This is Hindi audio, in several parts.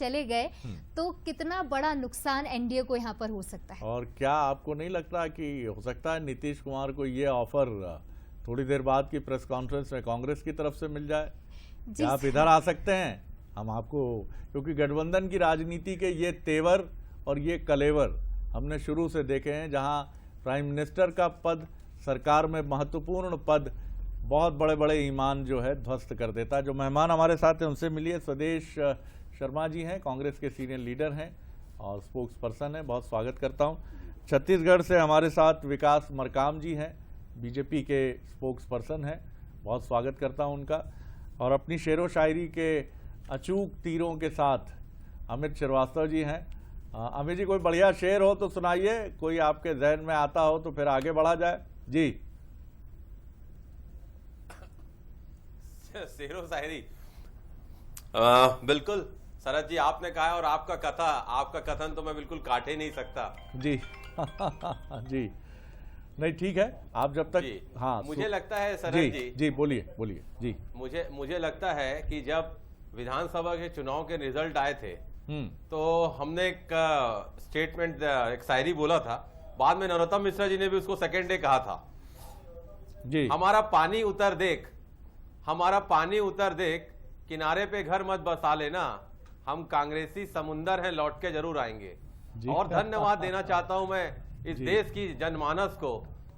चले गए तो कितना बड़ा नुकसान एनडीए को यहाँ पर हो सकता है। और क्या आपको नहीं लगता कि हो सकता है नीतीश कुमार को ये ऑफर थोड़ी देर बाद की प्रेस कॉन्फ्रेंस में कांग्रेस की तरफ से मिल जाए? क्या आप इधर आ सकते हैं? हम आपको, क्योंकि गठबंधन की राजनीति के ये तेवर और ये कलेवर हमने शुरू से देखे हैं, जहां प्राइम मिनिस्टर का पद, सरकार में महत्वपूर्ण पद, बहुत बड़े बड़े ईमान जो है ध्वस्त कर देता है। जो मेहमान हमारे साथ हैं उनसे मिलिए। स्वदेश शर्मा जी हैं, कांग्रेस के सीनियर लीडर हैं और स्पोक्स पर्सन हैं, बहुत स्वागत करता हूं। छत्तीसगढ़ से हमारे साथ विकास मरकाम जी हैं, बीजेपी के स्पोक्स पर्सन हैं, बहुत स्वागत करता हूं उनका। और अपनी शेरो शायरी के अचूक तीरों के साथ अमित श्रीवास्तव जी हैं। अमित जी, कोई बढ़िया शेर हो तो सुनाइए, कोई आपके जहन में आता हो तो फिर आगे बढ़ा जाए जी। शेरो शायरी बिल्कुल शरद जी आपने कहा है, और आपका कथन तो मैं बिल्कुल काट ही नहीं सकता जी। जी नहीं, ठीक है, आप जब तक, हाँ मुझे लगता है शरद जी बोलिए जी। मुझे लगता है कि जब विधानसभा के चुनाव के रिजल्ट आए थे तो हमने एक स्टेटमेंट, एक शायरी बोला था, बाद में नरोत्तम मिश्रा जी ने भी उसको सेकेंड डे कहा था जी। हमारा पानी उतर देख, हमारा पानी उतर देख, किनारे पे घर मत बसा लेना, हम कांग्रेसी समुंदर हैं, लौट के जरूर आएंगे। और धन्यवाद देना चाहता हूं मैं इस देश की जनमानस को,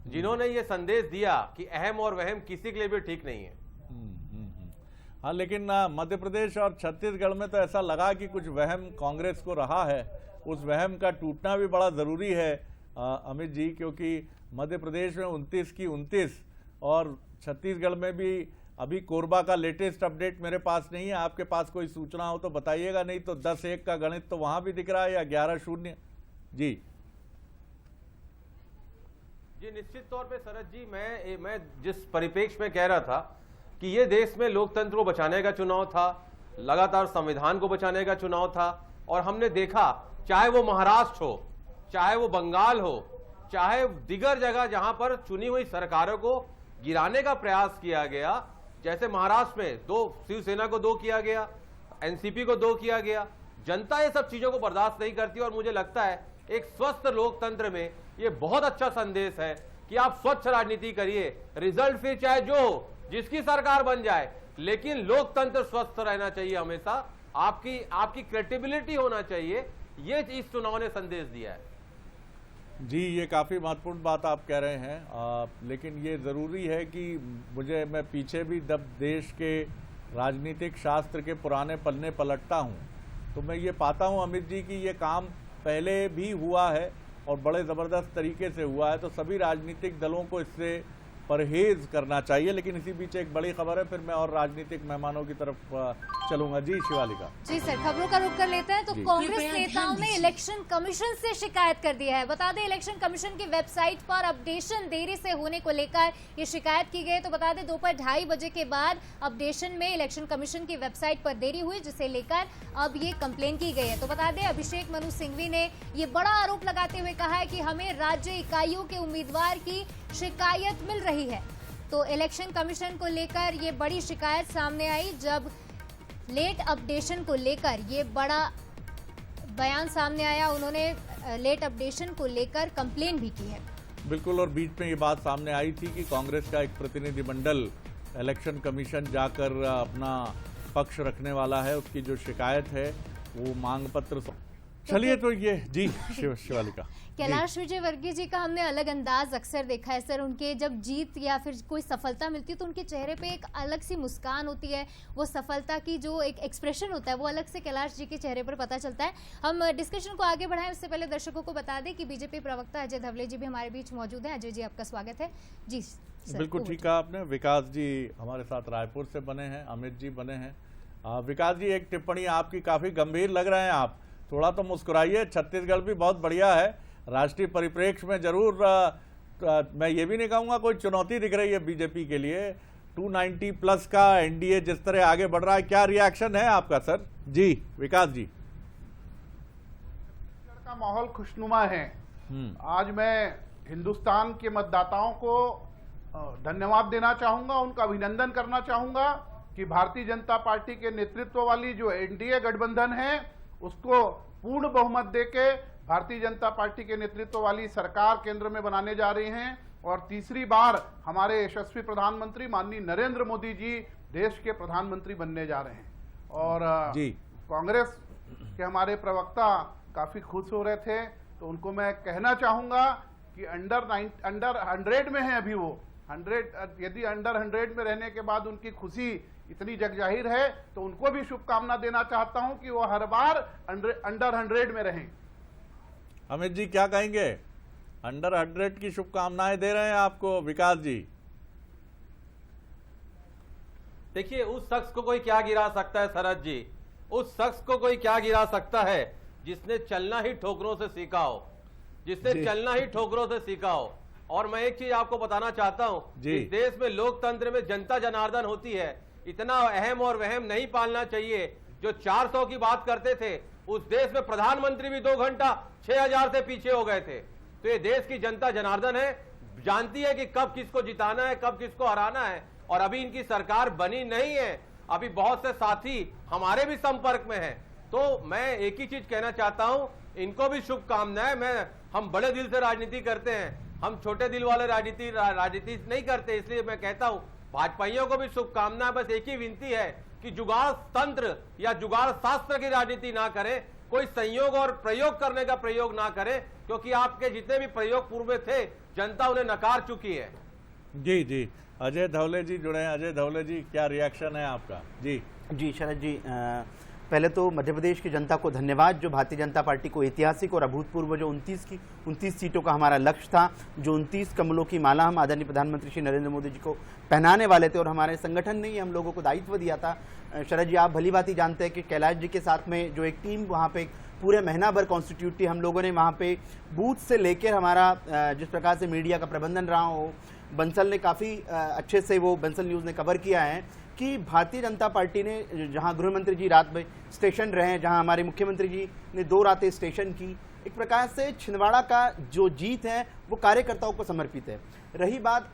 जिन्होंने ये संदेश दिया कि अहम और वहम किसी के लिए भी ठीक नहीं है। हाँ, लेकिन मध्य प्रदेश और छत्तीसगढ़ में तो ऐसा लगा कि कुछ वहम कांग्रेस को रहा है। उस वहम का टूटना भी बड़ा जरूरी है अमित जी, क्योंकि मध्य प्रदेश में 29 की 29 और छत्तीसगढ़ में भी अभी कोरबा का लेटेस्ट अपडेट मेरे पास नहीं है। आपके पास कोई सूचना हो तो बताइएगा, नहीं तो 10-1 का गणित तो वहां भी दिख रहा है, या 11-0 जी। जी निश्चित तौर पे शरद जी, मैं जिस परिप्रेक्ष्य में कह रहा था कि ये देश में लोकतंत्र को बचाने का चुनाव था, लगातार संविधान को बचाने का चुनाव था, और हमने देखा चाहे वो महाराष्ट्र हो, चाहे वो बंगाल हो, चाहे दिगर जगह जहां पर चुनी हुई सरकारों को गिराने का प्रयास किया गया, जैसे महाराष्ट्र में शिवसेना को 2 किया गया, एनसीपी को 2 किया गया, जनता ये सब चीजों को बर्दाश्त नहीं करती। और मुझे लगता है एक स्वस्थ लोकतंत्र में ये बहुत अच्छा संदेश है कि आप स्वच्छ राजनीति करिए, रिजल्ट फिर चाहे जो हो, जिसकी सरकार बन जाए, लेकिन लोकतंत्र स्वस्थ रहना चाहिए हमेशा, आपकी क्रेडिबिलिटी होना चाहिए। ये इस चुनाव ने संदेश दिया है जी। ये काफ़ी महत्वपूर्ण बात आप कह रहे हैं, लेकिन ये ज़रूरी है कि मैं पीछे भी जब देश के राजनीतिक शास्त्र के पुराने पन्ने पलटता हूँ तो मैं ये पाता हूँ अमित जी कि ये काम पहले भी हुआ है और बड़े ज़बरदस्त तरीके से हुआ है, तो सभी राजनीतिक दलों को इससे परहेज करना चाहिए। लेकिन इसी बीच एक बड़ी खबर है, फिर मैं और राजनीतिक मेहमानों की तरफ चलूंगा जी। शिवालिका जी सर, खबरों का रुख कर लेते हैं। तो कांग्रेस नेताओं ने इलेक्शन कमीशन से शिकायत कर दी है। बता दें, इलेक्शन कमीशन की वेबसाइट पर अपडेशन देरी से होने को लेकर ये शिकायत की गई। तो बता दें, दोपहर 2:30 बजे के बाद अपडेशन में इलेक्शन कमीशन की वेबसाइट पर देरी हुई, जिसे लेकर अब ये कंप्लेन की गई है। तो बता दें, अभिषेक मनु सिंघवी ने ये बड़ा आरोप लगाते हुए कहा है कि हमें राज्य इकाइयों के उम्मीदवार की शिकायत मिल रही है। तो इलेक्शन कमीशन को लेकर ये बड़ी शिकायत सामने आई, जब लेट अपडेशन को लेकर ये बड़ा बयान सामने आया। उन्होंने लेट अपडेशन को लेकर कंप्लेन भी की है। बिल्कुल, और बीच में ये बात सामने आई थी कि कांग्रेस का एक प्रतिनिधिमंडल इलेक्शन कमीशन जाकर अपना पक्ष रखने वाला है। उसकी जो शिकायत है वो मांग पत्र। चलिए, तो ये जी शिवालिका, कैलाश विजयवर्गीय जी का हमने अलग अंदाज अक्सर देखा है सर। उनके जब जीत या फिर कोई सफलता मिलती है तो उनके चेहरे पे एक अलग सी मुस्कान होती है। वो सफलता की जो एक एक्सप्रेशन होता है वो अलग से कैलाश जी के चेहरे पर पता चलता है। हम डिस्कशन को आगे बढ़ाएं उससे पहले दर्शकों को बता दें कि बीजेपी प्रवक्ता अजय धवले जी भी हमारे बीच मौजूद हैं। अजय जी, आपका स्वागत है जी। बिल्कुल ठीक कहा आपने। विकास जी हमारे साथ रायपुर से बने हैं, अमित जी बने हैं। विकास जी, एक टिप्पणी आपकी, काफी गंभीर लग रहे हैं आप, थोड़ा तो मुस्कुराइए। छत्तीसगढ़ भी बहुत बढ़िया है, राष्ट्रीय परिप्रेक्ष्य में जरूर मैं ये भी नहीं कहूंगा कोई चुनौती दिख रही है बीजेपी के लिए। 290 प्लस का एनडीए जिस तरह आगे बढ़ रहा है, क्या रिएक्शन है आपका सर? जी विकास जी। का माहौल खुशनुमा है। आज मैं हिंदुस्तान के मतदाताओं को धन्यवाद देना चाहूंगा, उनका अभिनंदन करना चाहूंगा कि भारतीय जनता पार्टी के नेतृत्व वाली जो एनडीए गठबंधन है उसको पूर्ण बहुमत देके भारतीय जनता पार्टी के नेतृत्व वाली सरकार केंद्र में बनाने जा रही हैं और तीसरी बार हमारे यशस्वी प्रधानमंत्री माननीय नरेंद्र मोदी जी देश के प्रधानमंत्री बनने जा रहे हैं। और कांग्रेस के हमारे प्रवक्ता काफी खुश हो रहे थे, तो उनको मैं कहना चाहूंगा कि अंडर 100 में है अभी वो 100, यदि अंडर 100 में रहने के बाद उनकी खुशी इतनी जगजाहिर है तो उनको भी शुभकामना देना चाहता हूं कि वो हर बार अंडर 100 में रहें। अमित जी क्या कहेंगे? अंडर 100 की शुभकामनाएं दे रहे हैं आपको विकास जी। देखिए, उस शख्स को कोई क्या गिरा सकता है शरद जी, उस शख्स को कोई क्या गिरा सकता है जिसने चलना ही ठोकरों से सीखा हो, जिसने चलना ही ठोकरों से सीखा हो। और मैं एक चीज आपको बताना चाहता हूं, इस देश में लोकतंत्र में जनता जनार्दन होती है, इतना अहम और वहम नहीं पालना चाहिए। जो 400 की बात करते थे, उस देश में प्रधानमंत्री भी 2 घंटा 6000 से पीछे हो गए थे। तो ये देश की जनता जनार्दन है, जानती है कि कब किसको जिताना है, कब किसको हराना है। और अभी इनकी सरकार बनी नहीं है, अभी बहुत से साथी हमारे भी संपर्क में हैं। तो मैं एक ही चीज कहना चाहता हूं, इनको भी शुभकामनाएं। हम बड़े दिल से राजनीति करते हैं, हम छोटे दिल वाले राजनीति नहीं करते, इसलिए मैं कहता हूं भाजपाइयों को भी शुभकामनाएं। बस एक ही विनती है कि जुगाड़ तंत्र या जुगाड़ शास्त्र की राजनीति ना करें, कोई संयोग और प्रयोग करने का प्रयोग ना करें, क्योंकि आपके जितने भी प्रयोग पूर्व में थे जनता उन्हें नकार चुकी है। जी जी, अजय धवले जी जुड़े हैं। अजय धवले जी, क्या रिएक्शन है आपका? जी शरद जी, पहले तो मध्य प्रदेश की जनता को धन्यवाद, जो भारतीय जनता पार्टी को ऐतिहासिक और अभूतपूर्व जो 29 सीटों का हमारा लक्ष्य था, जो 29 कमलों की माला हम आदरणीय प्रधानमंत्री श्री नरेंद्र मोदी जी को पहनाने वाले थे और हमारे संगठन ने ही हम लोगों को दायित्व दिया था। शरद जी, आप भली बात ही जानते हैं कि कैलाश जी के साथ में जो एक टीम वहाँ पे पूरे महीना भर कॉन्स्टिट्यूट थी, हम लोगों ने वहाँ पे बूथ से लेकर हमारा जिस प्रकार से मीडिया का प्रबंधन रहा हो, बंसल ने काफ़ी अच्छे से वो बंसल न्यूज़ ने कवर किया है कि भारतीय जनता पार्टी ने जहां गृह मंत्री जी रात में स्टेशन रहे, जहां हमारे मुख्यमंत्री जी ने 2 रातें स्टेशन की, एक प्रकार से छिंदवाड़ा का जो जीत है वो कार्यकर्ताओं को समर्पित है। रही बात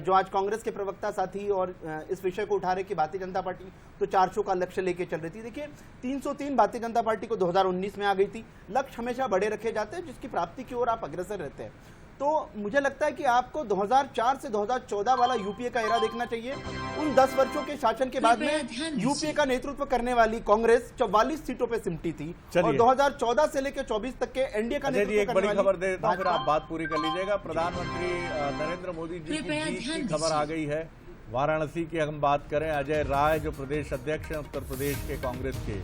जो आज कांग्रेस के प्रवक्ता साथी और इस विषय को उठा रहे कि भारतीय जनता पार्टी तो 400 का लक्ष्य लेके चल रही थी। देखिए, 303 भारतीय जनता पार्टी को 2019 में आ गई थी। लक्ष्य हमेशा बड़े रखे जाते हैं, जिसकी प्राप्ति की ओर आप अग्रसर रहते हैं। तो मुझे लगता है कि आपको 2004 से 2014 वाला यूपीए का एरा देखना चाहिए। उन 10 वर्षों के शासन के बाद में यूपीए का नेतृत्व करने वाली कांग्रेस 44 सीटों पे सिमटी थी और 2014 से लेकर 24 तक के एनडीए का नेतृत्व एक बड़ी खबर दे देता हूं, फिर आप बात पूरी कर लीजिएगा। प्रधानमंत्री नरेंद्र मोदी जी की जीत की खबर आ गई है। वाराणसी की हम बात करें, अजय राय जो प्रदेश अध्यक्ष हैं उत्तर प्रदेश के कांग्रेस के,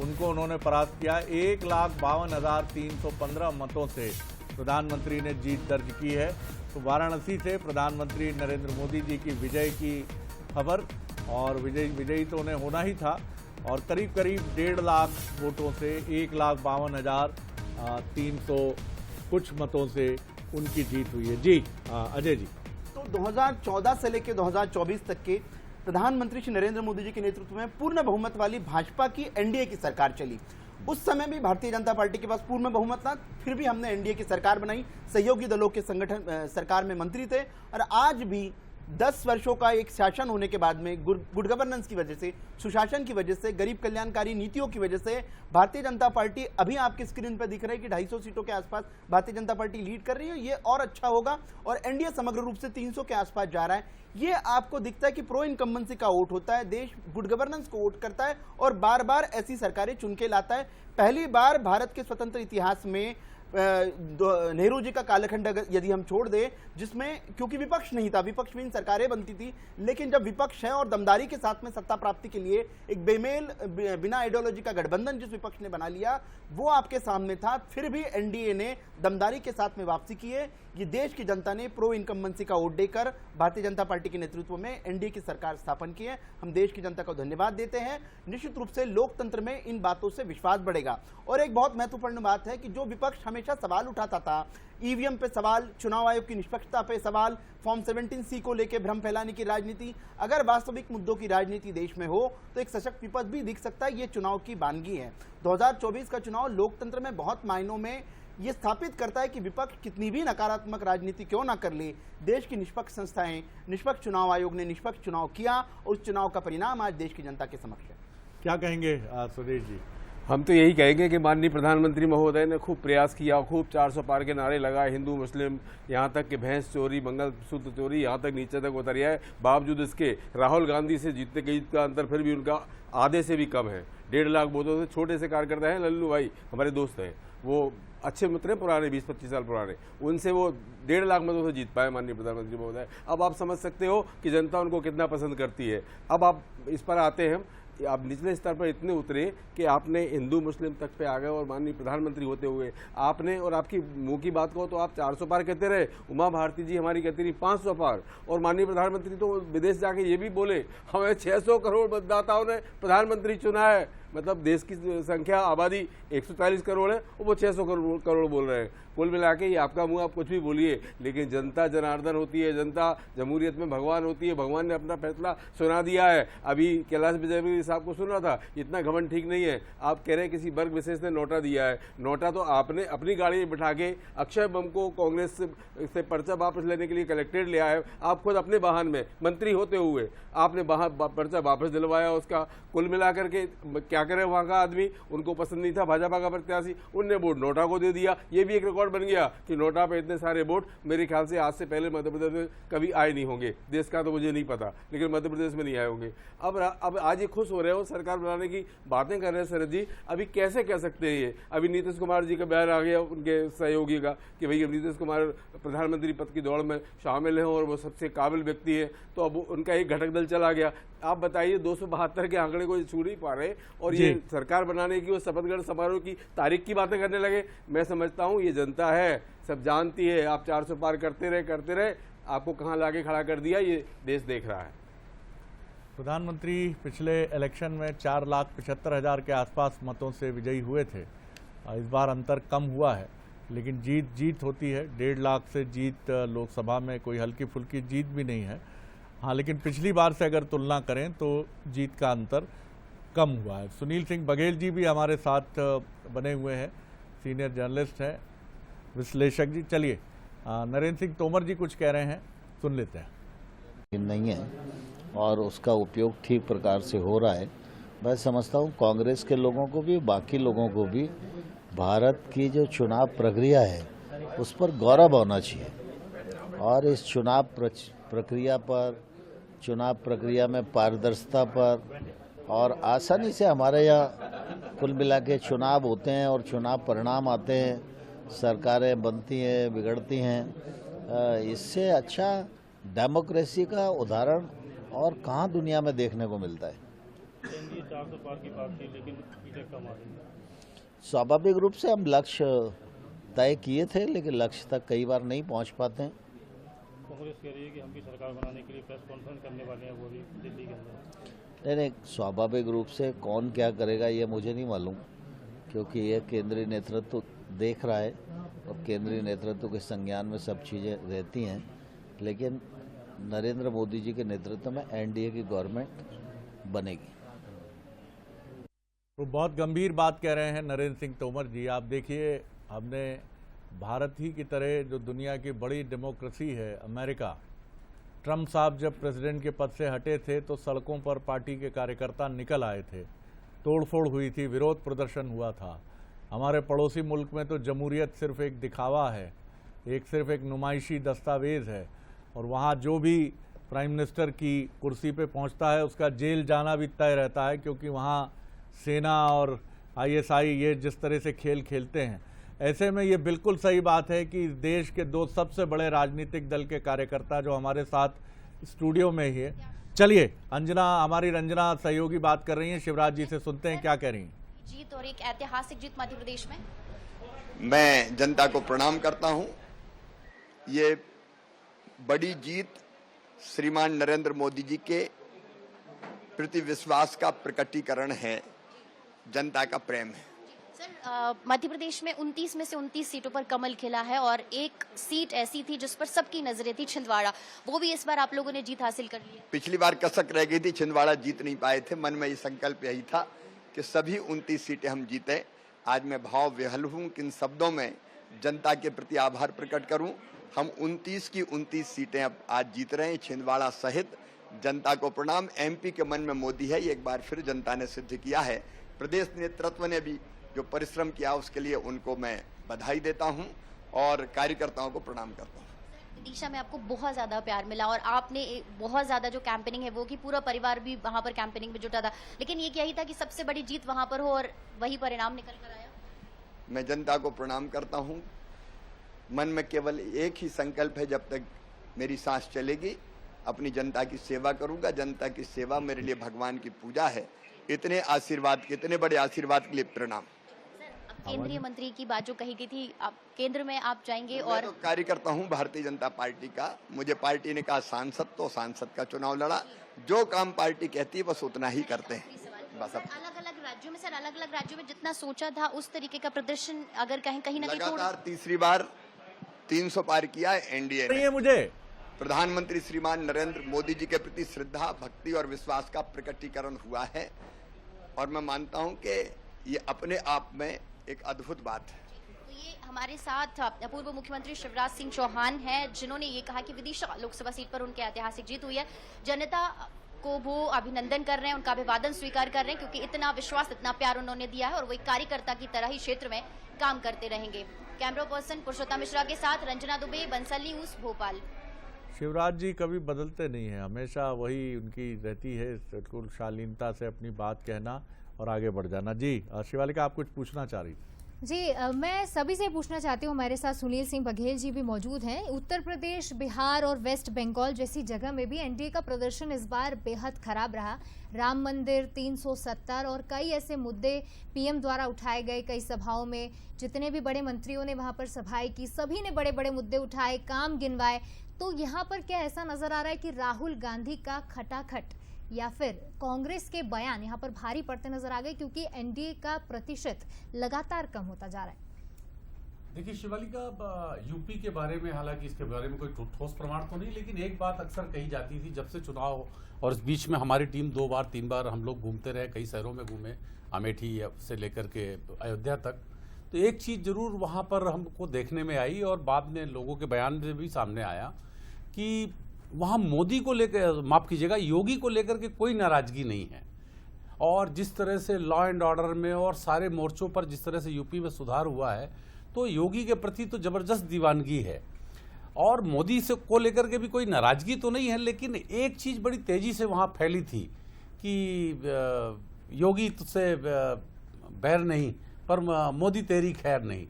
उनको उन्होंने परास्त किया। 1,52,315 मतों से प्रधानमंत्री ने जीत दर्ज की है। तो वाराणसी से प्रधानमंत्री नरेंद्र मोदी जी की विजय की खबर, और विजयी तो उन्हें होना ही था, और करीब 1.5 लाख वोटों से 1,52,300 कुछ मतों से उनकी जीत हुई है। जी अजय जी, तो 2014 से लेकर 2024 तक के प्रधानमंत्री श्री नरेंद्र मोदी जी के नेतृत्व में पूर्ण बहुमत वाली भाजपा की एनडीए की सरकार चली। उस समय भी भारतीय जनता पार्टी के पास पूर्ण बहुमत था, फिर भी हमने एनडीए की सरकार बनाई, सहयोगी दलों के संगठन सरकार में मंत्री थे। और आज भी 10 वर्षों का एक शासन होने के बाद में गुड गवर्नेंस की वजह से, सुशासन की वजह से, गरीब कल्याणकारी नीतियों की वजह से भारतीय जनता पार्टी, अभी आपकी स्क्रीन पर दिख रहा है कि 250 सीटों के आसपास भारतीय जनता पार्टी लीड कर रही है। ये और अच्छा होगा और एनडीए समग्र रूप से 300 के आसपास जा रहा है। ये आपको दिखता है कि प्रो इनकम्बेंसी का वोट होता है, देश गुड गवर्नेंस को वोट करता है और बार बार ऐसी सरकारें चुन के लाता है। पहली बार भारत के स्वतंत्र इतिहास में नेहरू जी का कालखंड यदि हम छोड़ दें, जिसमें क्योंकि विपक्ष नहीं था, विपक्षहीन सरकारें बनती थी, लेकिन जब विपक्ष है और दमदारी के साथ में सत्ता प्राप्ति के लिए एक बेमेल बिना आइडियोलॉजी का गठबंधन जिस विपक्ष ने बना लिया, वो आपके सामने था। फिर भी एनडीए ने दमदारी के साथ में वापसी की है। ये देश की जनता ने प्रो इनकम्बेंसी का वोट देकर भारतीय जनता पार्टी के नेतृत्व में एनडीए की सरकार स्थापन की है। हम देश की जनता को धन्यवाद देते हैं। निश्चित रूप से लोकतंत्र में इन बातों से विश्वास बढ़ेगा। और एक बहुत महत्वपूर्ण बात है कि जो विपक्ष हमेशा सवाल उठाता था, ईवीएम पे सवाल, चुनाव आयोग की निष्पक्षता पे सवाल, फॉर्म 17C को लेकर भ्रम फैलाने की राजनीति, अगर वास्तविक मुद्दों की राजनीति देश में हो तो एक सशक्त विपक्ष भी दिख सकता है। ये चुनाव की वानगी है। 2024 का चुनाव लोकतंत्र में बहुत मायनों में ये स्थापित करता है कि विपक्ष कितनी भी नकारात्मक राजनीति क्यों ना कर ले, देश की निष्पक्ष संस्थाएं, निष्पक्ष चुनाव आयोग ने निष्पक्ष चुनाव किया और उस चुनाव का परिणाम आज देश की जनता के समक्ष है। क्या कहेंगे सुरेश जी? हम तो यही कहेंगे कि माननीय प्रधानमंत्री महोदय ने खूब प्रयास किया, खूब 400 पार के नारे लगाए, हिंदू मुस्लिम यहाँ तक कि भैंस चोरी, मंगलसूत्र चोरी यहाँ तक नीचे तक उतर आया है। बावजूद इसके राहुल गांधी से जीतने के जीत का अंतर फिर भी उनका आधे से भी कम है। 1.5 लाख वोटों से छोटे से कार्यकर्ता हैं, लल्लू भाई हमारे दोस्त हैं, वो अच्छे मित्र हैं, पुराने 20-25 साल पुराने, उनसे वो 1.5 लाख मतों से जीत पाए माननीय प्रधानमंत्री महोदय। अब आप समझ सकते हो कि जनता उनको कितना पसंद करती है। अब आप इस पर आते हैं, आप निचले स्तर पर इतने उतरे कि आपने हिंदू मुस्लिम तक पे आ गए और माननीय प्रधानमंत्री होते हुए आपने, और आपकी मुंह की बात कहो तो आप 400 पार कहते रहे, उमा भारती जी हमारी कहती रही 500 पार, और माननीय प्रधानमंत्री तो विदेश जाके ये भी बोले हमें 600 करोड़ मतदाताओं ने प्रधानमंत्री चुना है। मतलब देश की संख्या आबादी 140 करोड़ है, वो 600 करोड़ बोल रहे हैं। कुल मिला के ये आपका मुंह, आप कुछ भी बोलिए, लेकिन जनता जनार्दन होती है, जनता जमहूरियत में भगवान होती है, भगवान ने अपना फैसला सुना दिया है। अभी कैलाश विजयवर्गीय साहब को सुना था, इतना घमंड ठीक नहीं है। आप कह रहे हैं किसी वर्ग विशेष ने नोटा दिया है, नोटा तो आपने अपनी गाड़ी में बिठा के अक्षय बम को कांग्रेस से पर्चा वापस लेने के लिए कलेक्टेड ले आए। आप खुद अपने वाहन में मंत्री होते हुए आपने पर्चा वापस दिलवाया उसका। कुल मिलाकर के क्या करे वहां का आदमी, उनको पसंद नहीं था भाजपा का प्रत्याशी, उनने वोट नोटा को दे दिया। ये भी एक रिकॉर्ड बन गया कि नोटा पे इतने सारे वोट मेरे ख्याल से आज से पहले मध्य प्रदेश में कभी आए नहीं होंगे। देश का तो मुझे नहीं पता, लेकिन मध्य प्रदेश में नहीं आए होंगे। अब आज ये खुश हो रहे हो, सरकार बनाने की बातें कर रहे हैं शरद जी। अभी कैसे कह सकते हैं ये? अभी नीतीश कुमार जी का बयान आ गया उनके सहयोगी का कि भाई नीतीश कुमार प्रधानमंत्री पद की दौड़ में शामिल हैं और वो सबसे काबिल व्यक्ति है, तो अब उनका एक घटक दल चला गया। आप बताइए 272 के आंकड़े को छू नहीं पा रहे और ये सरकार बनाने की और शपथ ग्रहण समारोह की तारीख की बातें करने लगे। मैं समझता हूँ ये जनता है, सब जानती है। आप 400 पार करते रहे, आपको कहाँ लाके खड़ा कर दिया ये देश देख रहा है। प्रधानमंत्री पिछले इलेक्शन में 4,75,000 के आसपास मतों से विजयी हुए थे। इस बार अंतर कम हुआ है, लेकिन जीत होती है। 1.5 लाख से जीत लोकसभा में कोई हल्की फुल्की जीत भी नहीं है। हाँ, लेकिन पिछली बार से अगर तुलना करें तो जीत का अंतर कम हुआ है। सुनील सिंह बघेल जी भी हमारे साथ बने हुए हैं, सीनियर जर्नलिस्ट हैं, विश्लेषक जी। चलिए, नरेंद्र सिंह तोमर जी कुछ कह रहे हैं, सुन लेते हैं। नहीं है और उसका उपयोग ठीक प्रकार से हो रहा है। मैं समझता हूँ कांग्रेस के लोगों को भी, बाकी लोगों को भी भारत की जो चुनाव प्रक्रिया है उस पर गौरव होना चाहिए और इस चुनाव प्रक्रिया पर, चुनाव प्रक्रिया में पारदर्शिता पर, और आसानी से हमारे यहाँ कुल मिला के चुनाव होते हैं और चुनाव परिणाम आते हैं, सरकारें बनती हैं, बिगड़ती हैं। इससे अच्छा डेमोक्रेसी का उदाहरण और कहाँ दुनिया में देखने को मिलता है। 400 पार की बात थी, लेकिन सीटें कम आ रही। स्वाभाविक रूप से हम लक्ष्य तय किए थे, लेकिन लक्ष्य तक कई बार नहीं पहुंच पाते हैं। कांग्रेस कह रही है कि हम भी सरकार बनाने के लिए प्रेस कॉन्फ्रेंस करने वाले हैं, वो भी दिल्ली के अंदर। नहीं, स्वाभाविक रूप से कौन क्या करेगा ये मुझे नहीं मालूम, क्योंकि ये केंद्रीय नेतृत्व देख रहा है और केंद्रीय नेतृत्व के संज्ञान में सब चीज़ें रहती हैं। लेकिन नरेंद्र मोदी जी के नेतृत्व में एनडीए की गवर्नमेंट बनेगी। तो बहुत गंभीर बात कह रहे हैं नरेंद्र सिंह तोमर जी। आप देखिए, हमने भारत ही की तरह जो दुनिया की बड़ी डेमोक्रेसी है अमेरिका, ट्रम्प साहब जब प्रेसिडेंट के पद से हटे थे तो सड़कों पर पार्टी के कार्यकर्ता निकल आए थे, तोड़फोड़ हुई थी, विरोध प्रदर्शन हुआ था। हमारे पड़ोसी मुल्क में तो जमहूरियत सिर्फ एक दिखावा है, सिर्फ एक नुमाइशी दस्तावेज है, और वहाँ जो भी प्राइम मिनिस्टर की कुर्सी पे पहुँचता है उसका जेल जाना भी तय रहता है, क्योंकि वहाँ सेना और आईएसआई ये जिस तरह से खेल खेलते हैं। ऐसे में ये बिल्कुल सही बात है कि देश के दो सबसे बड़े राजनीतिक दल के कार्यकर्ता जो हमारे साथ स्टूडियो में ही है। चलिए, हमारी रंजना सहयोगी बात कर रही हैं, शिवराज जी से सुनते हैं क्या कह रही हैं। जीत और एक ऐतिहासिक जीत मध्य प्रदेश में। मैं जनता को प्रणाम करता हूं। ये बड़ी जीत श्रीमान नरेंद्र मोदी जी के प्रति विश्वास का प्रकटीकरण है, जनता का प्रेम है। सर, मध्य प्रदेश में 29 में से 29 सीटों पर कमल खिला है और एक सीट ऐसी थी जिस पर सबकी नजरें थी, छिंदवाड़ा, वो भी इस बार आप लोगों ने जीत हासिल कर ली है। पिछली बार कसक रह गई थी, छिंदवाड़ा जीत नहीं पाए थे। मन में ये संकल्प यही था कि सभी 29 सीटें हम जीते। आज मैं भाव विह्वल हूं कि इन शब्दों में जनता के प्रति आभार प्रकट करूं। हम 29 की 29 सीटें अब आज जीत रहे हैं, छिंदवाड़ा सहित। जनता को प्रणाम। एमपी के मन में मोदी है, ये एक बार फिर जनता ने सिद्ध किया है प्रदेश नेतृत्व ने भी जो परिश्रम किया उसके लिए उनको मैं बधाई देता हूं और कार्यकर्ताओं को प्रणाम करता हूं। विदिशा में आपको बहुत ज्यादा प्यार मिला और आपने बहुत ज्यादा जो कैंपेनिंग है वो कि पूरा परिवार भी वहां पर कैंपेनिंग में जुटा था, लेकिन ये यही था कि सबसे बड़ी जीत वहां पर हो और वही परिणाम निकल कर आया। मैं जनता को प्रणाम करता हूं। मन में केवल एक ही संकल्प है, जब तक मेरी सांस चलेगी अपनी जनता की सेवा करूंगा। जनता की सेवा मेरे लिए भगवान की पूजा है। इतने आशीर्वाद, इतने बड़े आशीर्वाद के लिए प्रणाम। केंद्रीय मंत्री की बात जो कही गई थी, आप केंद्र में आप जाएंगे और मैं तो कार्यकर्ता हूं भारतीय जनता पार्टी का। मुझे पार्टी ने कहा सांसद, तो सांसद का चुनाव लड़ा। जो काम पार्टी कहती है बस उतना ही करते हैं। बस अलग अलग राज्यों में अलग अलग राज्यों में जितना सोचा था उस तरीके का प्रदर्शन अगर कहीं ना कहीं लगातार तीसरी बार 300 पार किया है एनडीए ने। मुझे प्रधानमंत्री श्रीमान नरेंद्र मोदी जी के प्रति श्रद्धा, भक्ति और विश्वास का प्रकटीकरण हुआ है और मैं मानता हूं कि ये अपने आप में एक अद्भुत बात है। तो ये हमारे साथ पूर्व मुख्यमंत्री शिवराज सिंह चौहान हैं, जिन्होंने ये कहा कि विदिशा लोकसभा सीट पर उनकी ऐतिहासिक जीत हुई है। जनता को वो अभिनंदन कर रहे हैं, उनका अभिवादन स्वीकार कर रहे हैं, क्योंकि इतना विश्वास, इतना प्यार उन्होंने दिया है और वो एक कार्यकर्ता की तरह ही क्षेत्र में काम करते रहेंगे। कैमरा पर्सन पुरुषोत्तम मिश्रा के साथ रंजना दुबे, बंसल न्यूज, भोपाल। शिवराज जी कभी बदलते नहीं हैं, हमेशा वही उनकी रहती है, बिल्कुल शालीनता से अपनी बात कहना और आगे बढ़ जाना। जी शिवालिका, आप कुछ पूछना चाह रही? जी मैं सभी से पूछना चाहती हूँ, हमारे साथ सुनील सिंह बघेल जी भी मौजूद हैं। उत्तर प्रदेश, बिहार और वेस्ट बंगाल जैसी जगह में भी एनडीए का प्रदर्शन इस बार बेहद खराब रहा। राम मंदिर, 370 और कई ऐसे मुद्दे पीएम द्वारा उठाए गए। कई सभाओं में जितने भी बड़े मंत्रियों ने वहां पर सभाएं की, सभी ने बड़े बड़े मुद्दे उठाए, काम गिनवाए। तो यहाँ पर क्या ऐसा नजर आ रहा है कि राहुल गांधी का खटाखट या फिर कांग्रेस के बयान यहाँ पर भारी पड़ते नजर आ गए, क्योंकि एनडीए का प्रतिशत लगातार कम होता जा रहा है? देखिए शिवालिका, यूपी के बारे में, हालांकि इसके बारे में कोई ठोस प्रमाण तो नहीं, लेकिन एक बात अक्सर कही जाती थी जब से चुनाव, और इस बीच में हमारी टीम 2 बार 3 बार हम लोग घूमते रहे, कई शहरों में घूमे, अमेठी से लेकर के अयोध्या तक। तो एक चीज जरूर वहां पर हमको देखने में आई और बाद में लोगों के बयान में भी सामने आया कि वहां मोदी को लेकर, माफ कीजिएगा, योगी को लेकर के कोई नाराजगी नहीं है। और जिस तरह से लॉ एंड ऑर्डर में और सारे मोर्चों पर जिस तरह से यूपी में सुधार हुआ है, तो योगी के प्रति तो जबरदस्त दीवानगी है। और मोदी से को लेकर के भी कोई नाराजगी तो नहीं है, लेकिन एक चीज बड़ी तेजी से वहां फैली थी कि योगी तुझसे बैर नहीं पर मोदी तेरी खैर नहीं।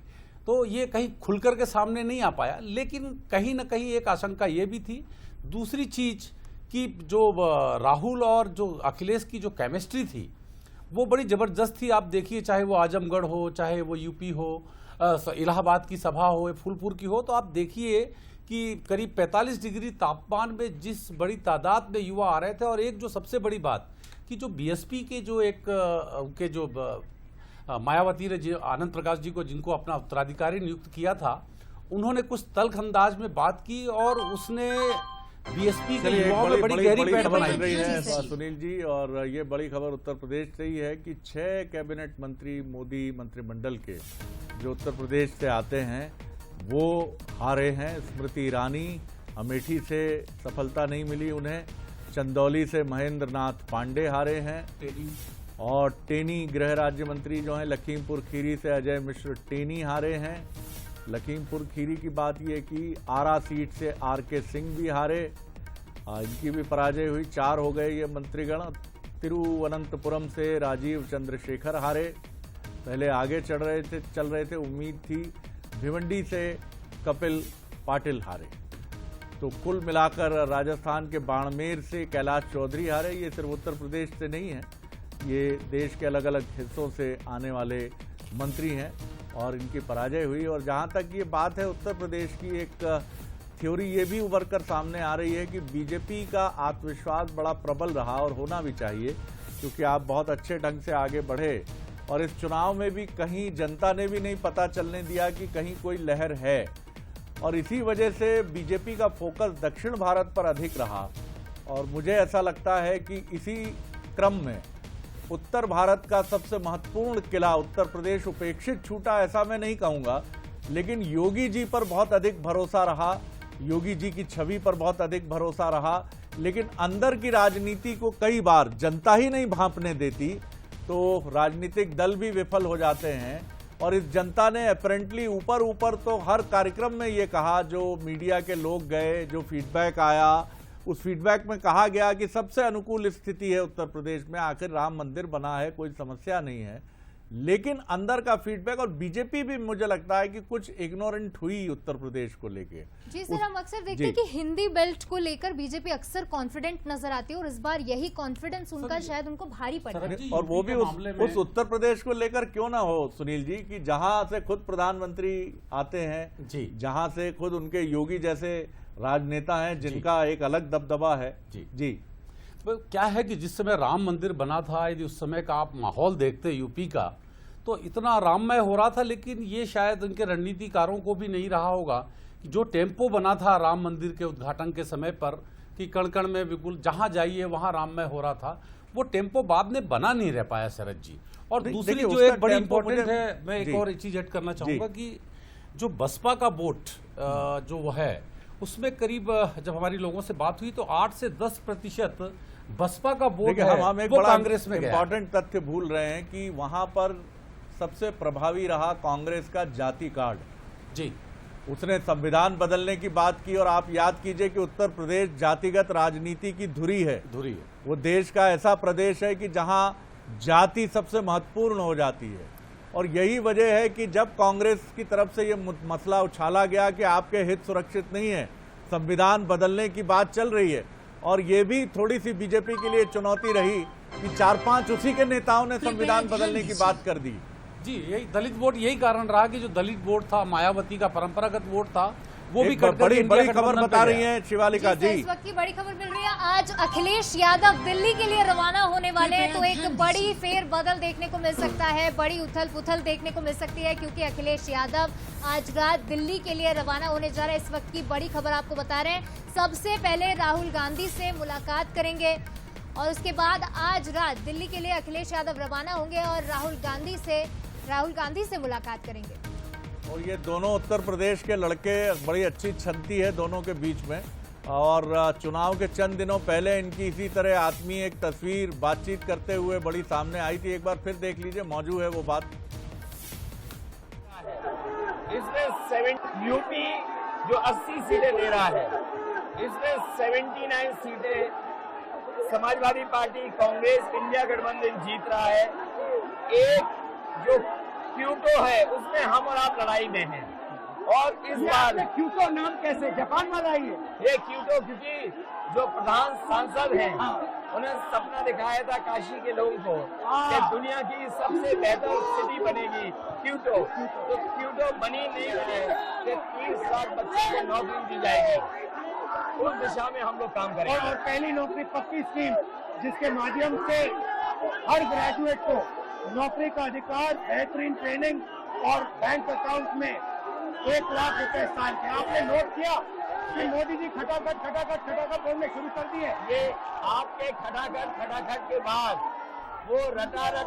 तो ये कहीं खुलकर के सामने नहीं आ पाया, लेकिन कहीं ना कहीं एक आशंका ये भी थी। दूसरी चीज कि जो राहुल और जो अखिलेश की जो केमिस्ट्री थी वो बड़ी जबरदस्त थी। आप देखिए, चाहे वो आजमगढ़ हो, चाहे वो यूपी हो, इलाहाबाद की सभा हो, फूलपुर की हो, तो आप देखिए कि करीब 45 डिग्री तापमान में जिस बड़ी तादाद में युवा आ रहे थे। और एक जो सबसे बड़ी बात कि जो बीएसपी के जो एक उनके जो मायावती ने आनंद प्रकाश जी को, जिनको अपना उत्तराधिकारी नियुक्त किया था, उन्होंने कुछ तल्ख अंदाज में बात की और उसने बीएसपी के युवाओं में बड़ी गहरी पैठ बनाई रही है सुनील जी। और ये बड़ी खबर उत्तर प्रदेश से ही है कि 6 कैबिनेट मंत्री मोदी मंत्रिमंडल के जो उत्तर प्रदेश से आते हैं वो हारे हैं। स्मृति ईरानी, अमेठी से सफलता नहीं मिली उन्हें, चंदौली से महेंद्र नाथ पांडे हारे हैं, और टेनी गृह राज्य मंत्री जो हैं लखीमपुर खीरी से अजय मिश्र टेनी हारे हैं। लखीमपुर खीरी की बात यह कि आरा सीट से आरके सिंह भी हारे, इनकी भी पराजय हुई, 4 हो गए ये मंत्रीगण। तिरुवनंतपुरम से राजीव चंद्रशेखर हारे, पहले आगे चल रहे थे, उम्मीद थी। भिवंडी से कपिल पाटिल हारे। तो कुल मिलाकर राजस्थान के बाड़मेर से कैलाश चौधरी हारे। ये सिर्फ उत्तर प्रदेश से नहीं है, ये देश के अलग अलग हिस्सों से आने वाले मंत्री हैं और इनकी पराजय हुई। और जहां तक ये बात है उत्तर प्रदेश की, एक थ्योरी ये भी उभर कर सामने आ रही है कि बीजेपी का आत्मविश्वास बड़ा प्रबल रहा और होना भी चाहिए, क्योंकि आप बहुत अच्छे ढंग से आगे बढ़े और इस चुनाव में भी कहीं जनता ने भी नहीं पता चलने दिया कि कहीं कोई लहर है। और इसी वजह से बीजेपी का फोकस दक्षिण भारत पर अधिक रहा। और मुझे ऐसा लगता है कि इसी क्रम में उत्तर भारत का सबसे महत्वपूर्ण किला उत्तर प्रदेश उपेक्षित छूटा, ऐसा मैं नहीं कहूंगा, लेकिन योगी जी पर बहुत अधिक भरोसा रहा, योगी जी की छवि पर बहुत अधिक भरोसा रहा। लेकिन अंदर की राजनीति को कई बार जनता ही नहीं भांपने देती, तो राजनीतिक दल भी विफल हो जाते हैं। और इस जनता ने अपेरेंटली ऊपर ऊपर तो हर कार्यक्रम में ये कहा, जो मीडिया के लोग गए, जो फीडबैक आया, उस फीडबैक में कहा गया कि सबसे अनुकूल स्थिति है उत्तर प्रदेश में, आखिर राम मंदिर बना है, कोई समस्या नहीं है। लेकिन अंदर का फीडबैक, और बीजेपी भी मुझे लगता है कि कुछ इग्नोरेंट हुई उत्तर प्रदेश को लेके। जी सर, हम अक्सर देखते हैं कि हिंदी बेल्ट को लेकर बीजेपी अक्सर कॉन्फिडेंट नजर आती है और इस बार यही कॉन्फिडेंस उनका शायद उनको भारी पड़ा। और वो भी उस उत्तर प्रदेश को लेकर क्यों ना हो सुनील जी, कि जहां से खुद प्रधानमंत्री आते हैं जी, जहां से खुद उनके योगी जैसे राजनेता हैं जिनका एक अलग दबदबा है जी। क्या है कि जिस समय राम मंदिर बना था, यदि उस समय का आप माहौल देखते यूपी का, तो इतना राममय हो रहा था। लेकिन ये शायद उनके रणनीतिकारों को भी नहीं रहा होगा कि जो टेम्पो बना था राम मंदिर के उद्घाटन के समय पर, कि कण कण में बिल्कुल जहां जाइए वहां राममय हो रहा था, वो टेम्पो बाद में बना नहीं रह पाया शरद जी। और दूसरी जो एक बड़ी इंपॉर्टेंट है, मैं एक और चीज ऐड करना चाहूंगा कि जो बसपा का वोट जो वो है, उसमें करीब जब हमारी लोगों से बात हुई तो 8 से 10% बसपा का वोट है, हम एक वो बड़ा कांग्रेस में इंपॉर्टेंट तथ्य भूल रहे हैं कि वहां पर सबसे प्रभावी रहा कांग्रेस का जाति कार्ड जी। उसने संविधान बदलने की बात की, और आप याद कीजिए कि उत्तर प्रदेश जातिगत राजनीति की धुरी है। वो देश का ऐसा प्रदेश है कि जहां जाति सबसे महत्वपूर्ण हो जाती है। और यही वजह है कि जब कांग्रेस की तरफ से ये मसला उछाला गया कि आपके हित सुरक्षित नहीं है, संविधान बदलने की बात चल रही है, और ये भी थोड़ी सी बीजेपी के लिए चुनौती रही कि 4-5 उसी के नेताओं ने संविधान बदलने की बात कर दी जी। यही दलित वोट, यही कारण रहा कि जो दलित वोट था, मायावती का परंपरागत वोट था, वो भी बड़ी खबर बता रही है शिवालिका जी। इस वक्त की बड़ी खबर मिल रही है, आज अखिलेश यादव दिल्ली के लिए रवाना होने वाले हैं, तो एक बड़ी फेरबदल देखने को मिल सकता है, बड़ी उथल पुथल देखने को मिल सकती है, क्योंकि अखिलेश यादव आज रात दिल्ली के लिए रवाना होने जा रहे हैं। इस वक्त की बड़ी खबर आपको बता रहे हैं। सबसे पहले राहुल गांधी से मुलाकात करेंगे और उसके बाद आज रात दिल्ली के लिए अखिलेश यादव रवाना होंगे और राहुल गांधी से मुलाकात करेंगे। और ये दोनों उत्तर प्रदेश के लड़के, बड़ी अच्छी छनती है दोनों के बीच में। और चुनाव के चंद दिनों पहले इनकी इसी तरह आत्मीय एक तस्वीर बातचीत करते हुए बड़ी सामने आई थी। एक बार फिर देख लीजिए, मौजूद है वो बात। इसमें यूपी जो 80 सीटें ले रहा है, इसमें 79 सीटें समाजवादी पार्टी, कांग्रेस, इंडिया गठबंधन जीत रहा है। एक जो क्यूटो है उसमें हम और आप लड़ाई में हैं। और इस बार क्यूटो नाम कैसे जापान वाला ही है ये क्यूटो, क्योंकि जो प्रधान सांसद हैं उन्हें सपना दिखाया था काशी के लोगों को कि दुनिया की सबसे बेहतर सिटी बनेगी क्यूटो। तो क्यूटो बनी नहीं है कि 30 लाख बच्चों को नौकरी दी जाएगी, उस दिशा में हम लोग काम करेंगे। और पहली नौकरी पक्की स्कीम, जिसके माध्यम से हर ग्रेजुएट को नौकरी का अधिकार, बेहतरीन ट्रेनिंग और बैंक अकाउंट में 1 लाख रुपए साल के। आपने नोट किया कि मोदी जी खटाखट बोलने शुरू कर दिए। ये आपके खटाखट के बाद वो रटारट